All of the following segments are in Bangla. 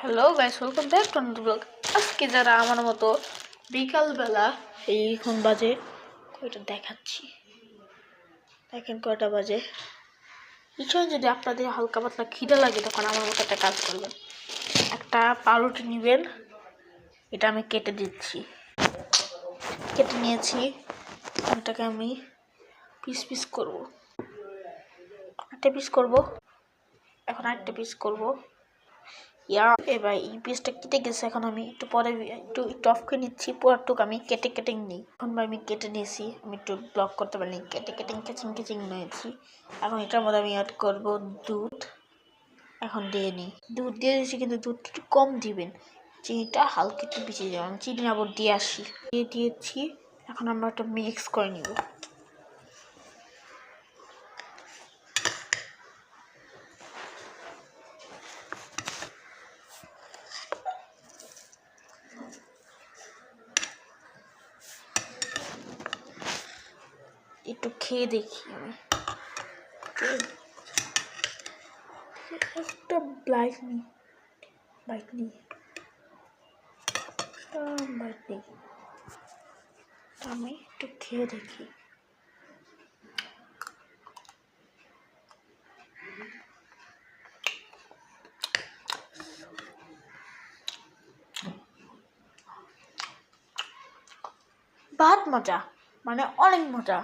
Hello guys, welcome back to another blog. আজকে যারা আমার মতো বিকালবেলা এখন বাজে কয়টা দেখাচ্ছি, দেখেন কয়টা বাজে। এই সময় যদি আপনাদের হালকা পাতলা খিদে লাগে তখন আমার মতো একটা কাজ করবেন, একটা পাউরুটি নেবেন। এটা আমি কেটে দিচ্ছি, কেটে নিয়েছি। এটাকে আমি পিস পিস করবো, একটা পিস করবো, এখন আরেকটা পিস করবো। এবার এই পিসটা কেটে গেছে, এখন আমি একটু পরে একটু অফ করে নিচ্ছি। পুরোটুকু আমি কেটে নিই। এখন আমি কেটে নিয়েছি, আমি একটু ব্লক করতে পারিনি, কেচিং নিয়েছি। এখন এটার মধ্যে আমি অ্যাড করবো দুধ। এখন দিয়ে নিই, দুধ দিয়ে দিয়েছি, কিন্তু দুধটা একটু কম দিবেন, চিনিটা হালকা একটু বেশি দেবেন। আমি চিনি আবার দিয়ে আসি, দিয়ে দিয়েছি। এখন আমরা একটা মিক্স করে নিব। একটু খেয়ে দেখি আমি, একটা বাইট নিই, আমি একটু খেয়ে দেখি। বাদ মজা, মানে অনেক মজা।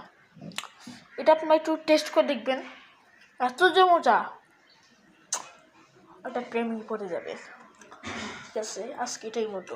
এটা আপনারা একটু টেস্ট করে দেখবেন, এত যে মজা, ওটা প্রেমে পড়ে যাবে। ঠিক আছে, আজকে এটাই মতো।